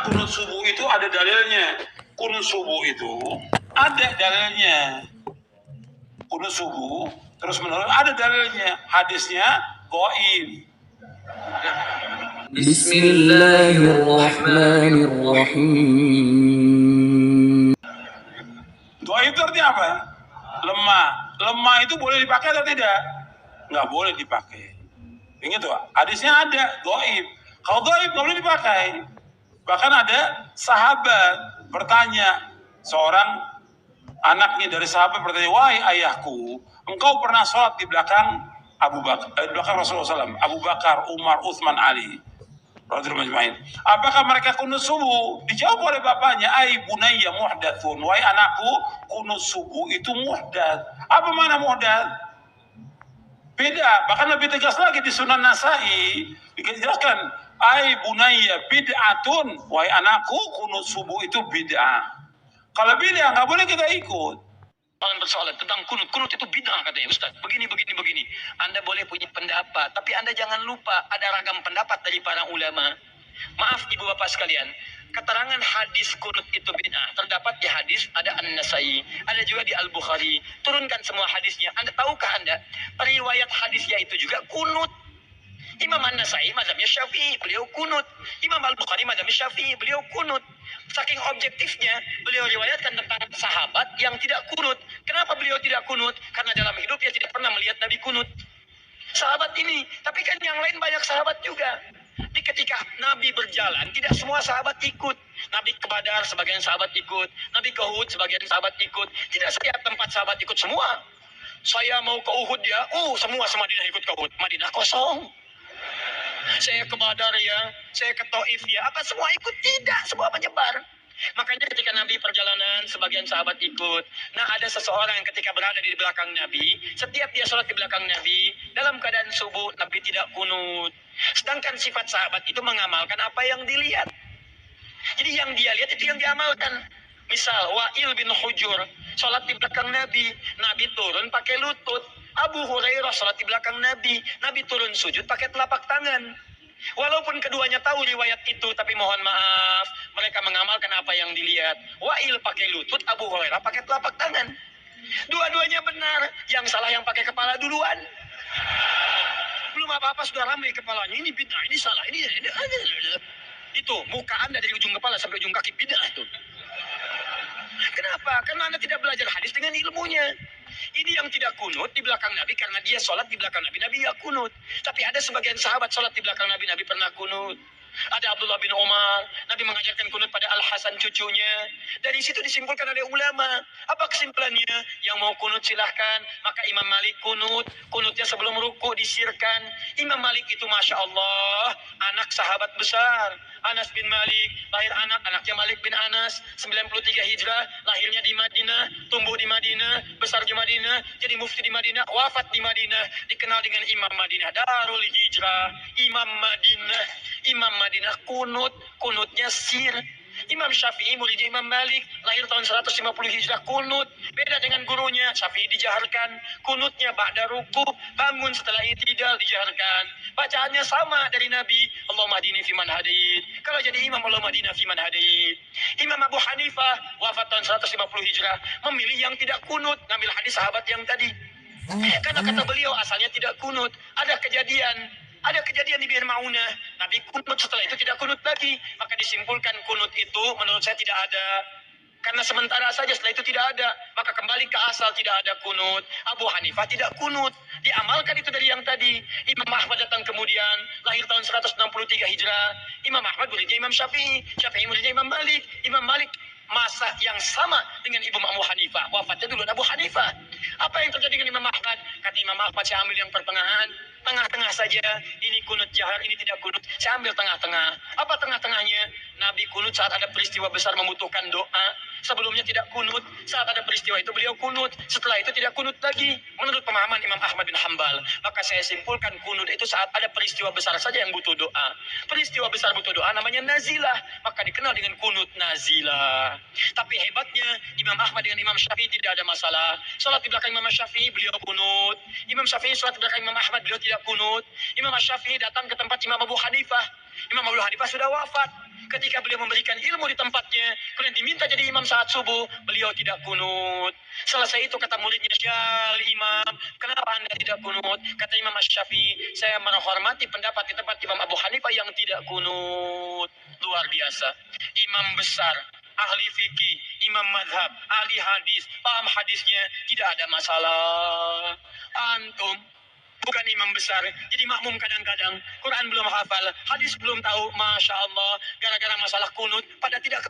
Apakah kunut subuh itu ada dalilnya? Kunut subuh itu ada dalilnya. Kunut subuh terus menerus ada dalilnya. Hadisnya dhaif. Bismillahirrahmanirrahim. Dhaif itu artinya apa? Lemah. Lemah itu boleh dipakai atau tidak? Nggak boleh dipakai. Ingat tuh, hadisnya ada dhaif. Kalau dhaif nggak boleh dipakai. Bahkan ada sahabat bertanya, seorang anaknya dari sahabat bertanya, wahai ayahku, engkau pernah sholat di belakang Abu Bakar, di belakang Rasulullah SAW, Abu Bakar, Umar, Utsman, Ali, radhiyallahu majma'in. Apakah mereka kunut subuh? Dijawab oleh bapaknya, ai bunayya muhdatsun, wahai anakku, kunut subuh itu muhdats. Apa makna muhdats? Beda, bahkan lebih tegas lagi di Sunan Nasai dijelaskan, ai bunayya bid'atun, wahai anakku, kunut subuh itu bid'ah. Kalau bid'ah nggak boleh kita ikut. Bersoalan tentang kunut itu bid'ah katanya Ustaz. Begini. Anda boleh punya pendapat, tapi Anda jangan lupa ada ragam pendapat dari para ulama. Maaf ibu bapak sekalian, keterangan hadis kunut itu bid'ah terdapat di hadis ada An-Nasai, ada juga di Al-Bukhari. Turunkan semua hadisnya. Anda tahukah Anda periwayat hadisnya itu juga kunut? Imam An-Nasai mazhabnya Syafi'i, beliau kunut. Imam Al-Bukhari mazhabnya Syafi'i, beliau kunut. Saking objektifnya, beliau riwayatkan tentang sahabat yang tidak kunut. Kenapa beliau tidak kunut? Karena dalam hidupnya tidak pernah melihat Nabi kunut. Sahabat ini, tapi kan yang lain banyak sahabat juga. Di ketika Nabi berjalan, tidak semua sahabat ikut. Nabi ke Badar, sebagian sahabat ikut. Nabi ke Uhud, sebagian sahabat ikut. Tidak setiap tempat sahabat ikut semua. Saya mau ke Uhud ya, semua Madinah ikut ke Uhud. Madinah kosong. Saya ke Badar ya, saya ke Taif ya, apa semua ikut? Tidak, semua menyebar. Makanya ketika Nabi perjalanan, sebagian sahabat ikut. Nah, ada seseorang yang ketika berada di belakang Nabi, setiap dia sholat di belakang Nabi, dalam keadaan subuh, Nabi tidak kunut. Sedangkan sifat sahabat itu mengamalkan apa yang dilihat. Jadi yang dia lihat itu yang diamalkan. Misal, Wa'il bin Hujur, sholat di belakang Nabi, Nabi turun pakai lutut. Abu Hurairah sholat di belakang Nabi, Nabi turun sujud pakai telapak tangan. Walaupun keduanya tahu riwayat itu, tapi mohon maaf, mereka mengamalkan apa yang dilihat. Wa'il pakai lutut, Abu Hurairah pakai telapak tangan. Dua-duanya benar, yang salah yang pakai kepala duluan. Belum apa-apa sudah ramai kepalanya, ini bid'ah, ini salah, ini. Itu, muka Anda dari ujung kepala sampai ujung kaki bid'ah itu. Kenapa? Karena Anda tidak belajar hadis dengan ilmunya. Ini yang tidak kunut di belakang Nabi karena dia sholat di belakang Nabi. Nabi ya kunut. Tapi ada sebagian sahabat sholat di belakang Nabi. Nabi pernah kunut. Ada Abdullah bin Umar. Nabi mengajarkan kunut pada Al-Hasan cucunya. Dari situ disimpulkan oleh ulama. Apa kesimpulannya? Yang mau kunut silahkan. Maka Imam Malik kunut. Kunutnya sebelum ruku disirkan. Imam Malik itu Masya Allah. Anak sahabat besar. Anas bin Malik. Lahir anaknya Malik bin Anas. 93 Hijrah. Lahirnya di Madinah. Tumbuh di Madinah. Besar di Madinah. Jadi mufti di Madinah. Wafat di Madinah. Dikenal dengan Imam Madinah. Darul Hijrah. Imam Madinah kunutnya sir. Imam Syafi'i muridnya Imam Malik, lahir tahun 150 Hijrah, kunut. Beda dengan gurunya, Syafi'i dijaharkan, kunutnya ba'da ruku, bangun setelah i'tidal dijaharkan. Bacaannya sama dari Nabi, Allahumma hdini fiman hadait. Kalau jadi imam, Allahumma hdina fiman hadait. Imam Abu Hanifah, wafat tahun 150 Hijrah, memilih yang tidak kunut, ngambil hadis sahabat yang tadi. Karena kata beliau asalnya tidak kunut. Ada kejadian di Bir Maunah. Nabi kunut, setelah itu tidak kunut lagi. Maka disimpulkan kunut itu menurut saya tidak ada. Karena sementara saja, setelah itu tidak ada. Maka kembali ke asal, tidak ada kunut. Abu Hanifah tidak kunut. Diamalkan itu dari yang tadi. Imam Ahmad datang kemudian, lahir tahun 163 Hijrah. Imam Ahmad muridnya Imam Syafi'i. Syafi'i muridnya Imam Malik. Imam Malik masa yang sama dengan Ibu Abu Hanifah. Wafatnya dulu Abu Hanifah. Apa yang terjadi dengan Imam Ahmad? Kata Imam Ahmad, saya ambil yang pertengahan. Tengah-tengah saja, ini kunut jahar, ini tidak kunut. Saya ambil tengah-tengah. Apa tengah-tengahnya? Nabi kunut saat ada peristiwa besar membutuhkan doa. Sebelumnya tidak kunut. Saat ada peristiwa itu beliau kunut. Setelah itu tidak kunut lagi. Menurut pemahaman Imam Ahmad bin Hambal. Maka saya simpulkan kunut itu saat ada peristiwa besar saja yang butuh doa. Peristiwa besar butuh doa namanya nazilah. Maka dikenal dengan kunut nazilah. Tapi hebatnya Imam Ahmad dengan Imam Syafi'i tidak ada masalah. Salat di belakang Imam Syafi'i beliau kunut. Imam Syafi'i salat di belakang Imam Ahmad beliau tidak kunut. Imam Syafi'i datang ke tempat Imam Abu Hanifah. Imam Abu Hanifah sudah wafat. Ketika beliau memberikan ilmu di tempatnya, kemudian diminta jadi imam saat subuh, beliau tidak kunut. Selesai itu kata muridnya, "Ya Imam, kenapa Anda tidak kunut?" Kata Imam Asy-Syafi'i, "Saya menghormati pendapat di tempat Imam Abu Hanifah yang tidak kunut." Luar biasa. Imam besar, ahli fikih, imam madhab, ahli hadis, paham hadisnya, tidak ada masalah. Antum bukan imam besar, jadi makmum kadang-kadang, Quran belum hafal, hadis belum tahu, Masya Allah, gara-gara masalah kunut, pada tidak